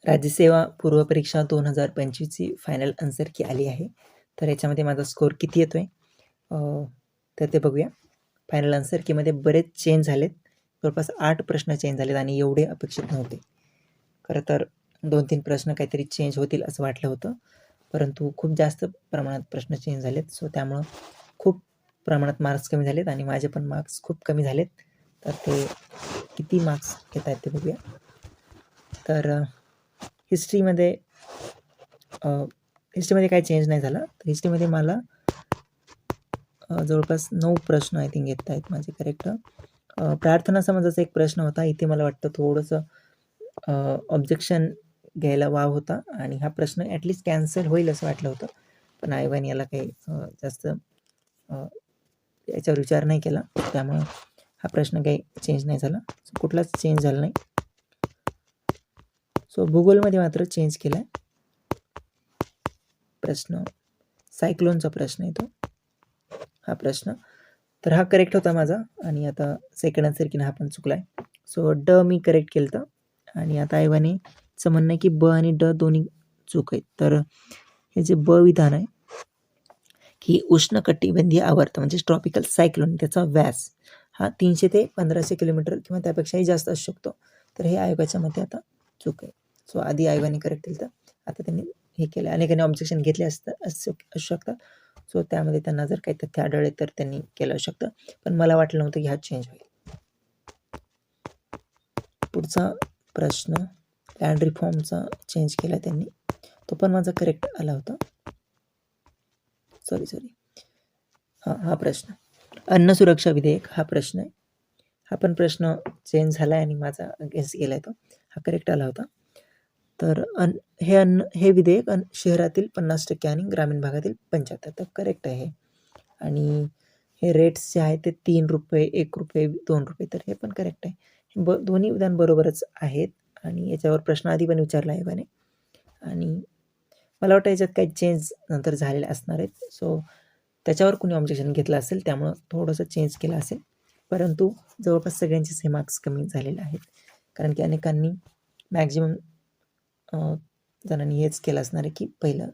राज्यसेवा पूर्व परीक्षा 2025ची final answer की आली आहे. तर याच्यामध्ये माझा स्कोअर किती येतो आहे तर ते बघूया. फायनल आन्सर कीमध्ये बरेच चेंज झालेत. जवळपास 8 प्रश्न चेंज झालेत आणि एवढे अपेक्षित नव्हते. खरं तर 2-3 प्रश्न काहीतरी चेंज होतील असं वाटलं होतं. परंतु खूप जास्त प्रमाणात प्रश्न चेंज झालेत. सो त्यामुळं खूप प्रमाणात मार्क्स कमी झालेत आणि माझे पण मार्क्स खूप कमी झालेत. तर ते किती मार्क्स येत आहेत ते बघूया. तर हिस्ट्रीमध्ये काही चेंज नाही झाला. तर हिस्ट्रीमध्ये मला जवळपास 9 प्रश्न आय थिंक येत आहेत माझे करेक्ट. प्रार्थना समाजाचा एक प्रश्न होता. इथे मला वाटतं थोडंसं ऑब्जेक्शन घ्यायला वाव होता आणि हा प्रश्न ॲटलिस्ट कॅन्सल होईल असं वाटलं होतं. पण आयोगाने याला काही जास्त याच्यावर विचार नाही केला. त्यामुळं हा प्रश्न काही चेंज नाही झाला. कुठलाच चेंज झाला नाही. सो भूगोलमध्ये मात्र चेंज केला आहे. प्रश्न सायक्लोनचा प्रश्न येतो हा प्रश्न. तर हा करेक्ट होता माझा आणि आता सेकंड आन्सर की हा पण चुकला आहे. सो ड मी करेक्ट केलं होतं आणि आता आयोगानेचं म्हणणं आहे की ब आणि ड दोन्ही चूक आहेत. तर हे जे ब विधान आहे की उष्णकटिबंधीय आवर्त म्हणजे ट्रॉपिकल सायक्लोन त्याचा व्यास हा 300 ते 1500 किलोमीटर किंवा त्यापेक्षाही जास्त असू शकतो. तर हे आयोगाच्या मते आता चूक आहे. सो आधी आयोगाने करेक्ट केलं तर आता त्यांनी हे केलं. अनेकांनी ऑब्जेक्शन घेतले असू शकतात. सो त्यामध्ये त्यांना जर काही तथ्य आढळले तर त्यांनी केलं असू शकतं. पण मला वाटलं नव्हतं की हा चेंज होईल. पुढचा प्रश्न लँड रिफॉर्मचा चेंज केला त्यांनी. तो पण माझा करेक्ट आला होता. सॉरी हा प्रश्न अन्न सुरक्षा विधेयक हा प्रश्न आहे. हा पण प्रश्न चेंज झाला आहे आणि माझा गेस गेला आहे तो. हा करेक्ट आला होता. तर हे विधेयक शहरातील 50% आणि ग्रामीण भागातील 75% तर करेक्ट आहे. आणि हे रेट्स जे आहेत ते 3 रुपये, 1 रुपये, 2 रुपये तर हे पण करेक्ट आहे. दोन्ही विधान बरोबरच आहेत आणि याच्यावर प्रश्न आधी पण विचारला आहे आयोगाने आणि मला वाटतं याच्यात काही चेंज नंतर झालेले असणार आहेत. सो त्याच्यावर कोणी ऑब्जेक्शन घेतलं असेल त्यामुळं थोडंसं चेंज केलं असेल. परंतु जवळपास सगळ्यांचेच हे मार्क्स कमी झालेले आहेत. कारण की अनेकांनी मॅक्झिमम जणांनी हेच केलं असणार आहे की पहिलं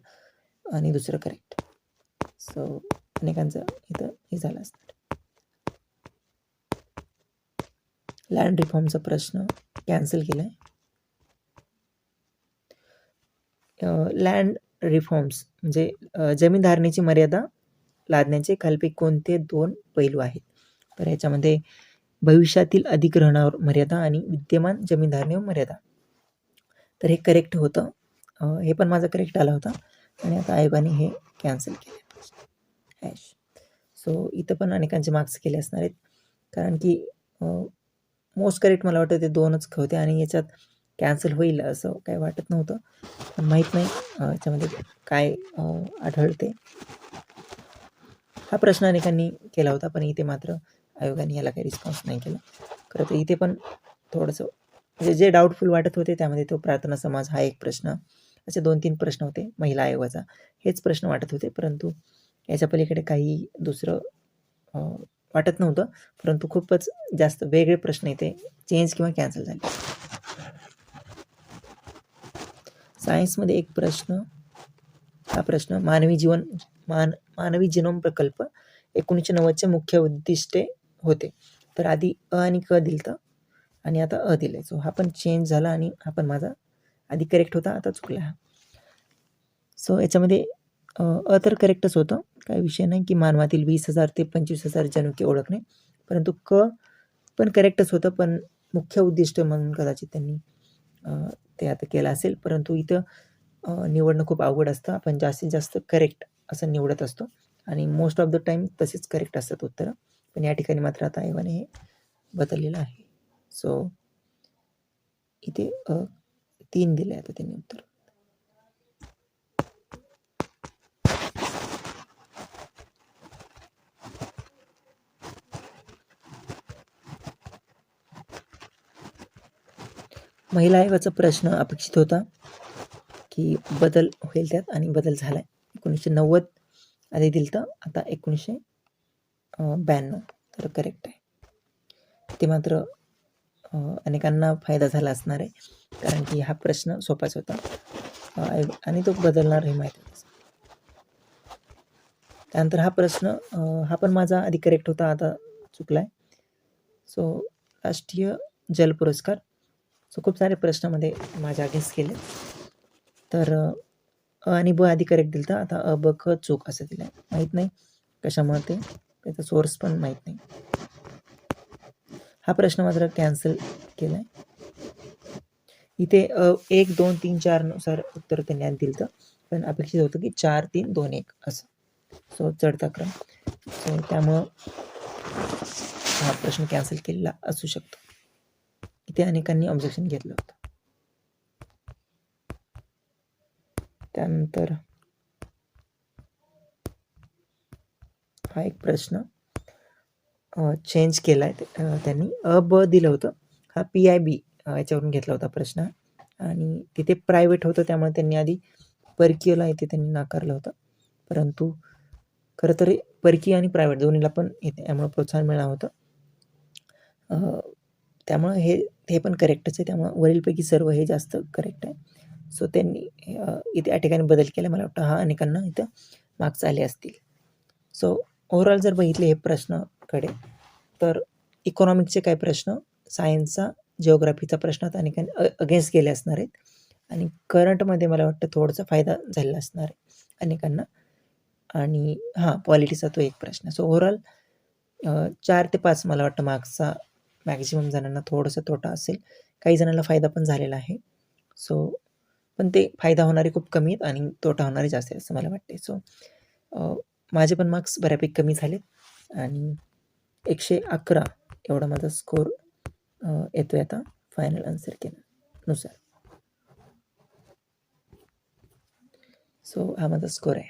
आणि दुसरं करेक्ट. सो अनेकांचं इथं हे झालं असणार. लँड रिफॉर्मचा प्रश्न कॅन्सल केला आहे. लँड रिफॉर्म्स म्हणजे जमीन धारणेची मर्यादा लादण्याचे खालीलपैकी कोणते 2 पैलू आहेत. तर याच्यामध्ये भविष्यातील अधिग्रहणावर मर्यादा आणि विद्यमान जमीन धारणेवर मर्यादा. तर हे करेक्ट होतं. हे पण माझा करेक्ट आला होता आणि आता आयोगाने हे कॅन्सल केले. सो इथं पण अनेकांचे मार्क्स केले असणार आहेत कारण की मोस्ट करेक्ट मला वाटतं ते 2च होते आणि याच्यात कॅन्सल होईल असं काही वाटत नव्हतं. पण माहीत नाही याच्यामध्ये काय आढळते. हा प्रश्न अनेकांनी केला होता पण इथे मात्र आयोगाने याला काही रिस्पॉन्स नाही केला. खरं तर इथे पण थोडंसं म्हणजे जे डाऊटफुल वाटत होते त्यामध्ये तो प्रार्थना समाज हा एक प्रश्न, असे 2-3 प्रश्न होते. महिला आयोगाचा हेच प्रश्न वाटत होते परंतु याच्या पलीकडे काही दुसरं वाटत नव्हतं. परंतु खूपच जास्त वेगळे प्रश्न इथे चेंज किंवा कॅन्सल झाले. सायन्समध्ये एक प्रश्न हा प्रश्न मानवी जिनोम प्रकल्प 1990चे मुख्य उद्दिष्टे होते. तर आधी अ आणि क दिलं आणि आता अ दिले. सो हा पण चेंज झाला आणि हा पण माझा आधी करेक्ट होता आता चुकला हा. सो याच्यामध्ये अ तर करेक्टच होतं. काही विषय नाही की मानवातील 20,000 ते 25,000 जनुके ओळखणे. परंतु क पण करेक्टच होतं पण मुख्य उद्दिष्ट म्हणून कदाचित त्यांनी ते आता केलं असेल. परंतु इथं निवडणं खूप अवघड असतं. आपण जास्तीत जास्त करेक्ट असं निवडत असतो आणि मोस्ट ऑफ द टाईम तसेच करेक्ट असतात उत्तरं. पण या ठिकाणी मात्र आता आयोगाने हे बदललेलं आहे. सो इथे 3 दिले आता त्यांनी उत्तर. महिला आयोगाचा प्रश्न अपेक्षित होता की बदल होईल त्यात आणि बदल झाला आहे. 1990 आधी दिलं आता 1992 तर करेक्ट आहे. ते मात्र अनेकांना फायदा झाला असणार आहे, कारण की हा प्रश्न सोपाच होता आणि तो बदलणार हे माहीत होतं. त्यानंतर हा प्रश्न हा पण माझा आधी करेक्ट होता, आता चुकला आहे. सो राष्ट्रीय जल पुरस्कार. सो खूप सारे प्रश्नामध्ये माझ्या गेस केले. तर अ आणि ब आधी करेक्ट दिलं होतं, आता अ, ब, ख चूक असं दिलं आहे. माहीत नाही कशामुळे ते, त्याचा सोर्स पण माहीत नाही. हा प्रश्न मात्र कॅन्सल केला आहे. इथे 1, 2, 3, 4 नुसार उत्तर त्यांनी दिलं होतं, पण अपेक्षित होतं की 4, 3, 2, 1 असं. सो चढता क्रम. सो त्यामुळं हा प्रश्न कॅन्सल केलेला असू शकतो. इथे अनेकांनी ऑब्जेक्शन घेतलं होतं. त्यानंतर हा एक प्रश्न चेंज केला आहे त्यांनी. अ, ब दिलं होतं. हा PIB याच्यावरून घेतला होता प्रश्न आणि तिथे प्रायव्हेट होतं, त्यामुळे त्यांनी आधी परकीयला इथे त्यांनी नाकारलं होतं. परंतु खरं तर परकीय आणि प्रायव्हेट दोन्हीला पण इथे यामुळे प्रोत्साहन मिळालं होतं. त्यामुळं हे पण करेक्टच आहे. त्यामुळं वरीलपैकी सर्व हे जास्त करेक्ट आहे. सो त्यांनी इथे या ठिकाणी बदल केला. मला वाटतं हा अनेकांना इथं मार्क्स आले असतील. सो ओव्हरऑल जर बघितले हे प्रश्नाकडे, तर इकॉनॉमिक्सचे काही प्रश्न, सायन्सचा, जिओग्राफीचा प्रश्न अनेकांनी अगेन्स्ट गेले असणार आहेत आणि करंटमध्ये मला वाटतं थोडासा फायदा झालेला असणार आहे अनेकांना. आणि हां, पॉलिटीचा तो एक प्रश्न. सो ओव्हरऑल 4 ते 5 मला वाटतं मार्क्सचा मॅक्सिमम जणांना थोडासा तोटा असेल. काही जणांना फायदा पण झालेला आहे. सो पण ते फायदा होणारे खूप कमी आहेत आणि तोटा होणारे जास्त आहेत असं मला वाटते. सो माझे पण मार्क्स बऱ्यापैकी कमी झालेत आणि 111 एवढा माझा स्कोर येतोय आता फायनल आन्सर केल्यानुसार. सो हा माझा स्कोर आहे.